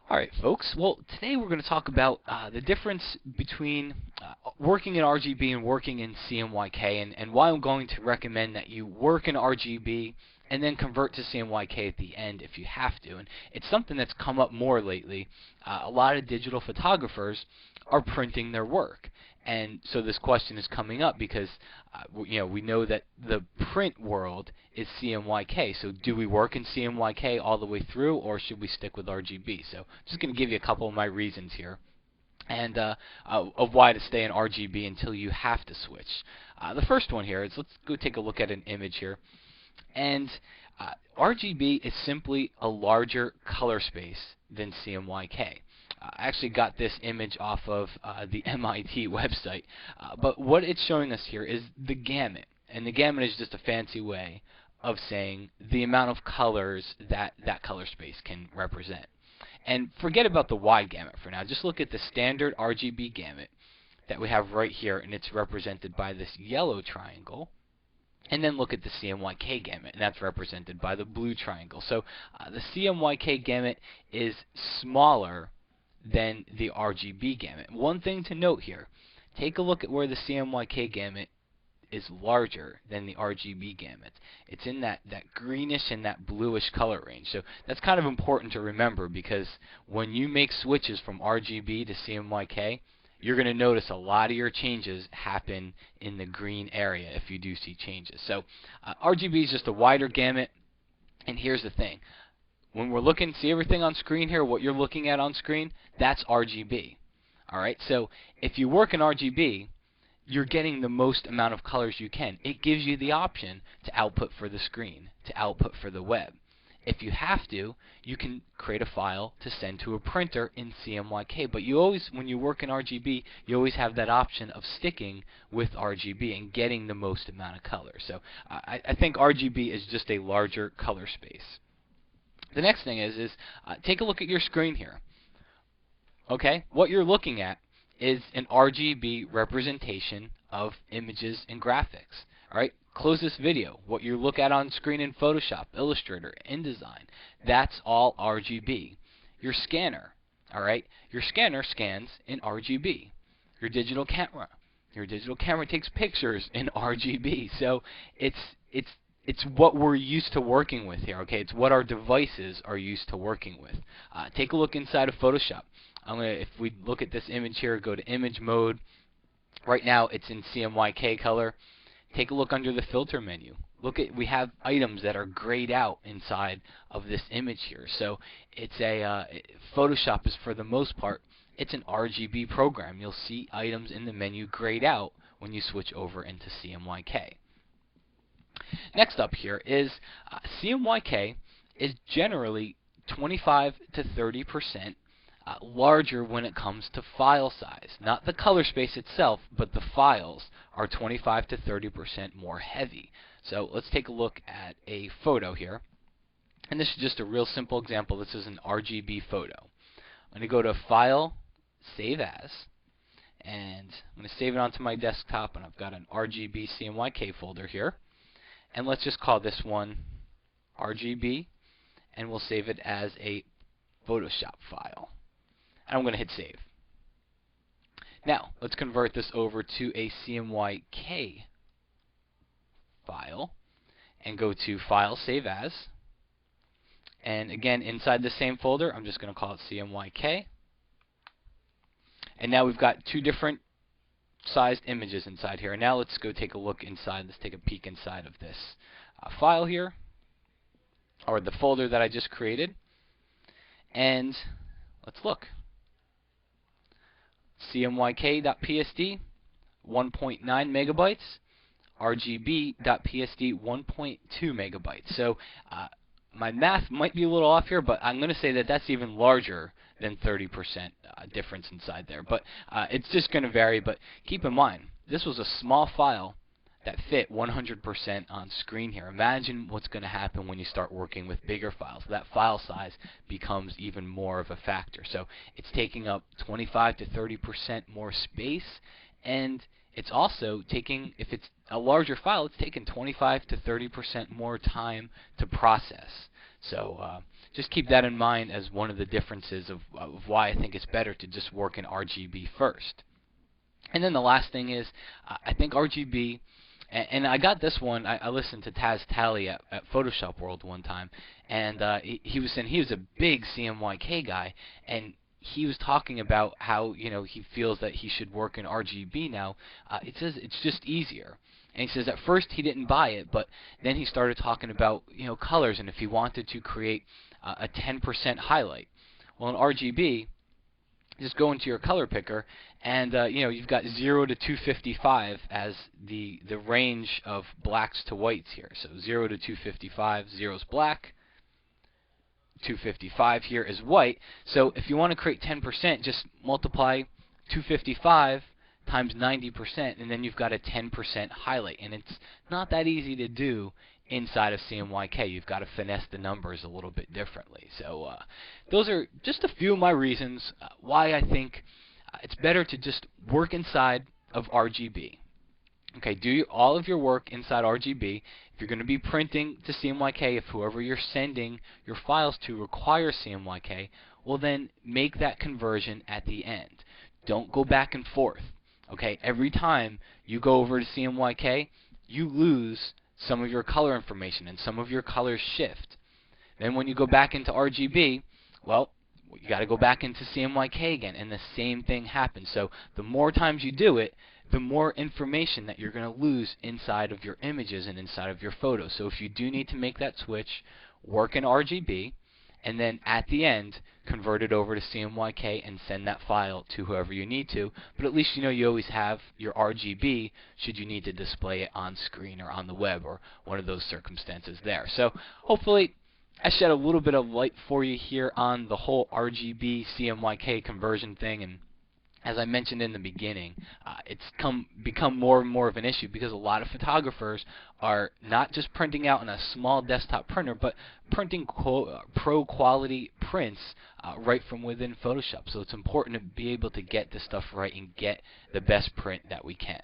Alright folks, well today we're going to talk about the difference between working in RGB and working in CMYK, and why I'm going to recommend that you work in RGB and then convert to CMYK at the end if you have to. And it's something that's come up more lately. A lot of digital photographers are printing their work. And so this question is coming up because we know that the print world is CMYK. So do we work in CMYK all the way through, or should we stick with RGB? So I'm just going to give you a couple of my reasons here, and of why to stay in RGB until you have to switch. The first one here is, let's go take a look at an image here. And RGB is simply a larger color space than CMYK. I actually got this image off of the MIT website, but what it's showing us here is the gamut, and the gamut is just a fancy way of saying the amount of colors that that color space can represent. And forget about the wide gamut for now. Just look at the standard RGB gamut that we have right here, and it's represented by this yellow triangle. And then look at the CMYK gamut, and that's represented by the blue triangle. So the CMYK gamut is smaller than the RGB gamut. One thing to note here, take a look at where the CMYK gamut is larger than the RGB gamut. It's in that greenish and that bluish color range. So that's kind of important to remember, because when you make switches from RGB to CMYK, you're going to notice a lot of your changes happen in the green area if you do see changes. So RGB is just a wider gamut, and here's the thing. When we're looking, see everything on screen here, what you're looking at on screen, that's RGB. Alright, so if you work in RGB, you're getting the most amount of colors you can. It gives you the option to output for the screen, to output for the web. If you have to, you can create a file to send to a printer in CMYK. But you always, when you work in RGB, you always have that option of sticking with RGB and getting the most amount of color. So I think RGB is just a larger color space. The next thing is take a look at your screen here. Okay, what you're looking at is an RGB representation of images and graphics. Alright, close this video. What you look at on screen in Photoshop, Illustrator, InDesign, that's all RGB. Your scanner, alright, your scanner scans in RGB. Your digital camera takes pictures in RGB. So it's what we're used to working with here, okay? It's what our devices are used to working with. Take a look inside of Photoshop. If we look at this image here, go to image mode. Right now it's in CMYK color. Take a look under the filter menu. We have items that are grayed out inside of this image here. So it's Photoshop is, for the most part, it's an RGB program. You'll see items in the menu grayed out when you switch over into CMYK. Next up here is CMYK is generally 25 to 30% larger when it comes to file size. Not the color space itself, but the files are 25 to 30% more heavy. So let's take a look at a photo here. And this is just a real simple example. This is an RGB photo. I'm going to go to File, Save As, and I'm going to save it onto my desktop, and I've got an RGB CMYK folder here. And let's just call this one RGB, and we'll save it as a Photoshop file. And I'm going to hit save. Now, let's convert this over to a CMYK file, and go to File, Save As. And again, inside the same folder, I'm just going to call it CMYK. And now we've got two different sized images inside here. And now let's go take a look inside. Let's take a peek inside of this file here, or the folder that I just created. And let's look. CMYK.psd 1.9 megabytes, RGB.psd 1.2 megabytes. So my math might be a little off here, but I'm going to say that that's even larger than 30% difference inside there. But it's just going to vary. But keep in mind, this was a small file that fit 100% on screen here. Imagine what's going to happen when you start working with bigger files. That file size becomes even more of a factor. So it's taking up 25 to 30% more space, and it's also taking, if it's a larger file, it's taking 25 to 30% more time to process. So just keep that in mind as one of the differences of why I think it's better to just work in RGB first. And then the last thing is, I think RGB, and I got this one, I listened to Taz Tally at Photoshop World one time, and he was saying he was a big CMYK guy, and he was talking about how, he feels that he should work in RGB now. It says it's just easier. And he says at first he didn't buy it, but then he started talking about, colors, and if he wanted to create a 10% highlight. Well, in RGB, just go into your color picker, and you've got 0 to 255 as the range of blacks to whites here. So 0 to 255, 0 is black, 255 here is white. So if you want to create 10%, just multiply 255 times 90%, and then you've got a 10% highlight. And it's not that easy to do inside of CMYK. You've got to finesse the numbers a little bit differently. So those are just a few of my reasons why I think it's better to just work inside of RGB. Okay, do all of your work inside RGB. If you're going to be printing to CMYK, if whoever you're sending your files to requires CMYK, well then make that conversion at the end. Don't go back and forth. Okay, every time you go over to CMYK, you lose some of your color information and some of your colors shift. Then when you go back into RGB, well, you got to go back into CMYK again, and the same thing happens. So the more times you do it, the more information that you're going to lose inside of your images and inside of your photos. So if you do need to make that switch, work in RGB, and then at the end, convert it over to CMYK and send that file to whoever you need to. But at least you always have your RGB should you need to display it on screen or on the web or one of those circumstances there. So hopefully I shed a little bit of light for you here on the whole RGB CMYK conversion thing, and as I mentioned in the beginning, it's become more and more of an issue because a lot of photographers are not just printing out on a small desktop printer, but printing pro quality prints right from within Photoshop. So it's important to be able to get this stuff right and get the best print that we can.